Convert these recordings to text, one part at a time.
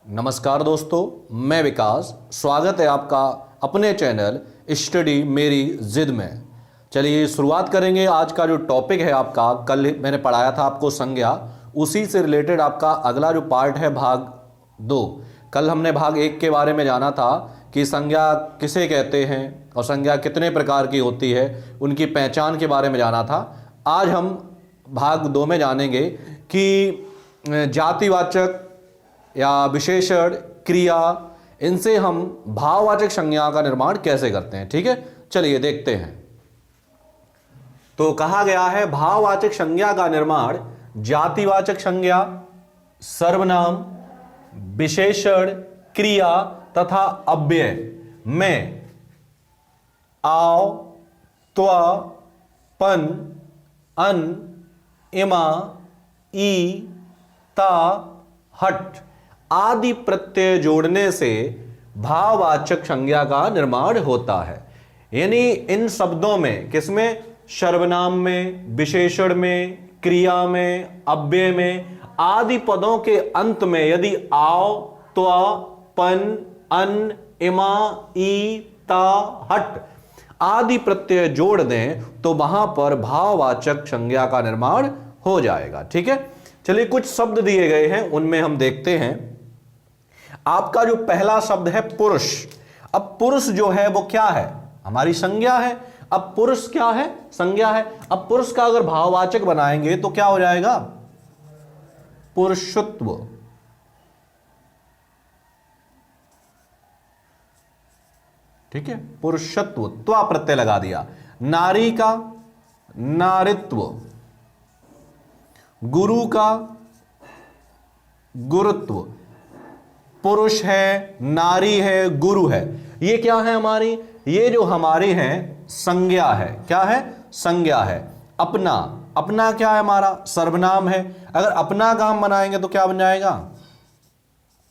नमस्कार दोस्तों, मैं विकास। स्वागत है आपका अपने चैनल स्टडी मेरी जिद में। चलिए शुरुआत करेंगे। आज का जो टॉपिक है आपका, कल मैंने पढ़ाया था आपको संज्ञा, उसी से रिलेटेड आपका अगला जो पार्ट है भाग 2। कल हमने भाग 1 के बारे में जाना था कि संज्ञा किसे कहते हैं और संज्ञा कितने प्रकार की होती है, उनकी पहचान के बारे में जाना था। आज हम भाग 2 में जानेंगे कि जातिवाचक या विशेषण, क्रिया, इनसे हम भाववाचक संज्ञा का निर्माण कैसे करते हैं। ठीक है, चलिए देखते हैं। तो कहा गया है भाववाचक संज्ञा का निर्माण जातिवाचक संज्ञा, सर्वनाम, विशेषण, क्रिया तथा अव्यय में आव, त्व, पन, अन, इमा, ई, ता, हट आदि प्रत्यय जोड़ने से भाववाचक संज्ञा का निर्माण होता है। यानी इन शब्दों में, किसमें? सर्वनाम में, विशेषण में, क्रिया में, अव्यय में आदि पदों के अंत में यदि आव, त्व, पन, अन, इमा, ई, ता, हट आदि प्रत्यय जोड़ दें तो वहां पर भाववाचक संज्ञा का निर्माण हो जाएगा। ठीक है, चलिए कुछ शब्द दिए गए हैं, उनमें हम देखते हैं। आपका जो पहला शब्द है पुरुष। अब पुरुष जो है वो क्या है? हमारी संज्ञा है। अब पुरुष क्या है? संज्ञा है। अब पुरुष का अगर भाववाचक बनाएंगे तो क्या हो जाएगा? पुरुषत्व। ठीक है, पुरुषत्व, त्वा प्रत्यय लगा दिया। नारी का नारित्व, गुरु का गुरुत्व। पुरुष है, नारी है, गुरु है, ये क्या है हमारी? ये जो हमारी हैं संज्ञा है। क्या है? संज्ञा है। अपना, अपना क्या है हमारा? सर्वनाम है। अगर अपना का हम बनाएंगे तो क्या बन जाएगा?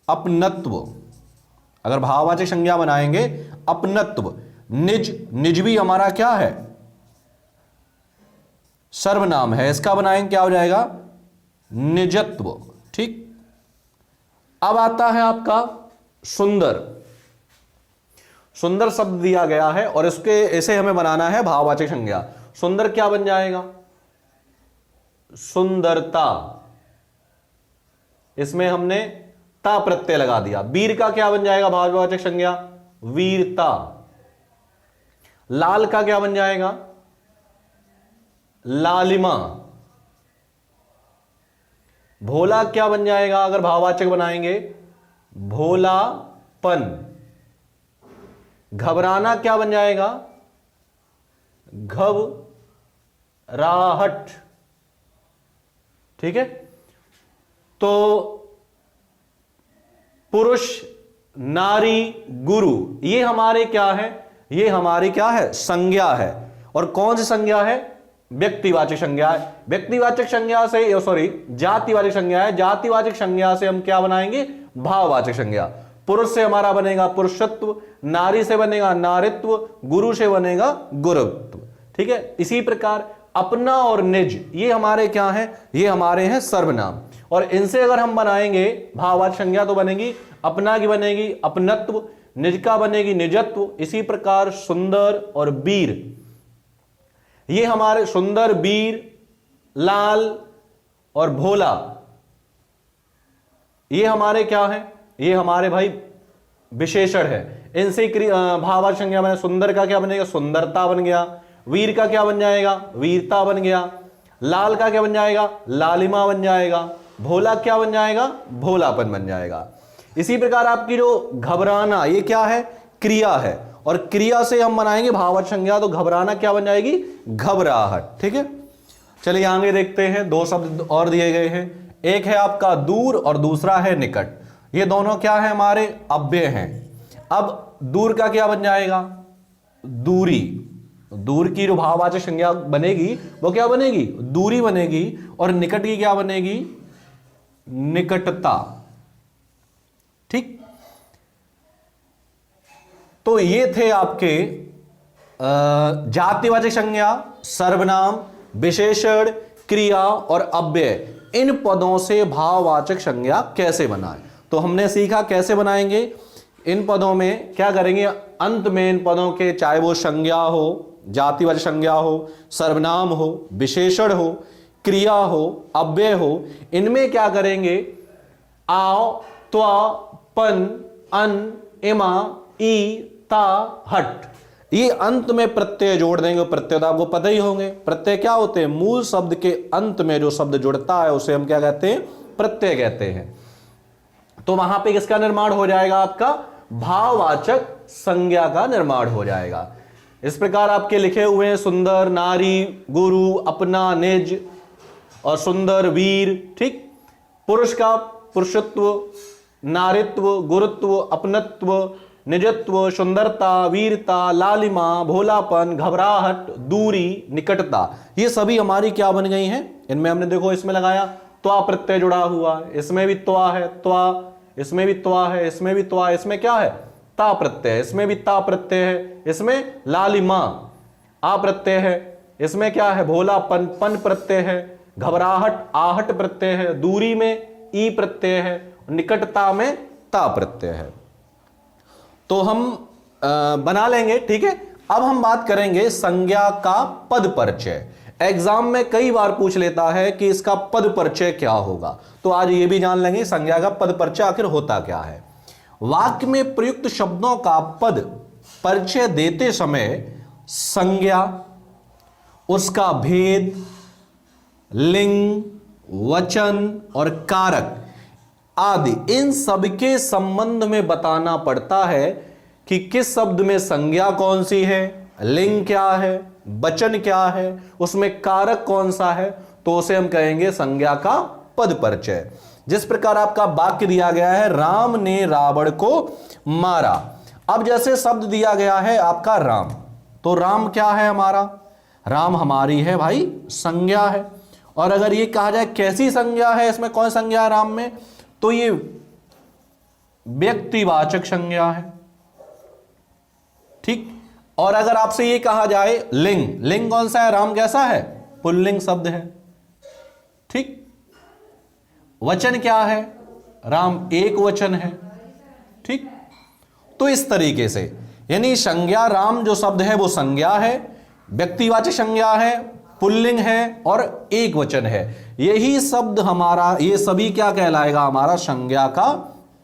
अपनत्व। अगर भाववाचक संज्ञा बनाएंगे अपनत्व। निज, निज भी हमारा क्या है? सर्वनाम है। इसका बनाएंगे क्या हो जाएगा? निजत्व। ठीक, अब आता है आपका सुंदर। सुंदर शब्द दिया गया है और इसके ऐसे हमें बनाना है भाववाचक संज्ञा। सुंदर क्या बन जाएगा? सुंदरता। इसमें हमने ता प्रत्यय लगा दिया। वीर का क्या बन जाएगा भाववाचक संज्ञा? वीरता। लाल का क्या बन जाएगा? लालिमा। भोला क्या बन जाएगा अगर भाववाचक बनाएंगे? भोलापन। घबराना क्या बन जाएगा? घबराहट। ठीक है, तो पुरुष, नारी, गुरु, ये हमारे क्या है? ये हमारी क्या है? संज्ञा है। और कौन सी संज्ञा है? व्यक्तिवाचक संज्ञा है। व्यक्तिवाचक संज्ञा से, सॉरी, जातिवाचक संज्ञा है। जातिवाचक संज्ञा से हम क्या बनाएंगे? भाववाचक संज्ञा। पुरुष से हमारा बनेगा पुरुषत्व, नारी से बनेगा नारित्व, गुरु से बनेगा गुरुत्व। ठीक है, इसी प्रकार अपना और निज, ये हमारे क्या हैं? ये हमारे हैं सर्वनाम। और इनसे अगर हम बनाएंगे भाववाचक संज्ञा तो बनेगी, अपना की बनेगी अपनत्व, निज का बनेगी निजत्व। इसी प्रकार सुंदर और वीर, ये हमारे सुंदर, वीर, लाल और भोला, ये हमारे क्या है? ये हमारे भाई विशेषण है। इनसे भाववाचक संज्ञा बने। सुंदर का क्या बनेगा? सुंदरता बन गया। वीर का क्या बन जाएगा? वीरता बन गया। लाल का क्या बन जाएगा? लालिमा बन जाएगा। भोला क्या बन जाएगा? भोलापन बन जाएगा। इसी प्रकार आपकी जो घबराना, ये क्या है? क्रिया है। और क्रिया से हम बनाएंगे भाववाचक संज्ञा तो घबराना क्या बन जाएगी? घबराहट। ठीक है, चलिए आगे देखते हैं। 2 शब्द और दिए गए हैं। एक है आपका दूर और दूसरा है निकट। ये दोनों क्या है? हमारे अव्यय हैं। अब दूर का क्या बन जाएगा? दूरी। दूर की जो भाववाचक संज्ञा बनेगी वो क्या बनेगी? दूरी बनेगी। और निकट की क्या बनेगी? निकटता। ठीक, तो ये थे आपके जातिवाचक संज्ञा, सर्वनाम, विशेषण, क्रिया और अव्यय, इन पदों से भाववाचक संज्ञा कैसे बनाएं। तो हमने सीखा कैसे बनाएंगे। इन पदों में क्या करेंगे, अंत में इन पदों के चाहे वो संज्ञा हो, जातिवाचक संज्ञा हो, सर्वनाम हो, विशेषण हो, क्रिया हो, अव्यय हो, इनमें क्या करेंगे, आओ, त्वा, पन, अन, इमा, ई, ता, हट, ये अंत में प्रत्यय जोड़ देंगे। प्रत्यय तो आपको पता ही होंगे, प्रत्यय क्या होते हैं, मूल शब्द के अंत में जो शब्द जुड़ता है उसे हम क्या कहते हैं, प्रत्यय कहते हैं। तो वहां पे किसका निर्माण हो जाएगा, आपका भाववाचक संज्ञा का निर्माण हो जाएगा। इस प्रकार आपके लिखे हुए हैं सुंदर, नारी, गुरु, अपना, निज और सुंदर, वीर। ठीक, पुरुष का पुरुषत्व, नारित्व, गुरुत्व, अपनत्व, निजत्व, सुंदरता, वीरता, लालिमा, भोलापन, घबराहट, दूरी, निकटता, ये सभी हमारी क्या बन गई हैं। इनमें हमने देखो इसमें लगाया त्वा प्रत्यय जुड़ा हुआ है, इसमें भी त्वा है, त्वा, इसमें भी त्वा है, इसमें भी त्वा, इसमें क्या है, ता प्रत्यय, इसमें भी ता प्रत्यय है, इसमें लालिमा आ प्रत्यय है, इसमें क्या है, भोलापन पन प्रत्यय है, घबराहट आहट प्रत्यय है, दूरी में ई प्रत्यय है, निकटता में ता प्रत्यय है। तो हम बना लेंगे। ठीक है, अब हम बात करेंगे संज्ञा का पद परिचय। एग्जाम में कई बार पूछ लेता है कि इसका पद परिचय क्या होगा, तो आज ये भी जान लेंगे संज्ञा का पद परिचय आखिर होता क्या है। वाक्य में प्रयुक्त शब्दों का पद परिचय देते समय संज्ञा, उसका भेद, लिंग, वचन और कारक आदि, इन सबके संबंध में बताना पड़ता है कि किस शब्द में संज्ञा कौन सी है, लिंग क्या है, वचन क्या है, उसमें कारक कौन सा है, तो उसे हम कहेंगे संज्ञा का पद परिचय। जिस प्रकार आपका वाक्य दिया गया है, राम ने रावण को मारा। अब जैसे शब्द दिया गया है आपका राम, तो राम क्या है हमारा, राम हमारी है भाई संज्ञा है। और अगर ये कहा जाए कैसी संज्ञा है, इसमें कौन संज्ञा है राम में, तो ये व्यक्तिवाचक संज्ञा है। ठीक, और अगर आपसे ये कहा जाए लिंग, लिंग कौन सा है, राम कैसा है, पुल्लिंग शब्द है। ठीक, वचन क्या है, राम एक वचन है। ठीक, तो इस तरीके से यानी संज्ञा, राम जो शब्द है वो संज्ञा है, व्यक्तिवाचक संज्ञा है, पुल्लिंग है और एक वचन है। यही शब्द हमारा, ये सभी क्या कहलाएगा, हमारा संज्ञा का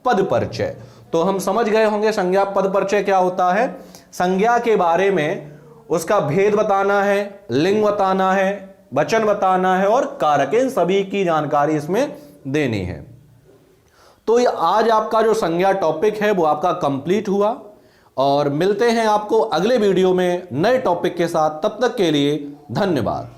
पद परिचय। तो हम समझ गए होंगे संज्ञा पद परिचय क्या होता है। संज्ञा के बारे में उसका भेद बताना है, लिंग बताना है, वचन बताना है और कारक, इन सभी की जानकारी इसमें देनी है। तो ये आज आपका जो संज्ञा टॉपिक है वो आपका कंप्लीट हुआ, और मिलते हैं आपको अगले वीडियो में नए टॉपिक के साथ। तब तक के लिए धन्यवाद।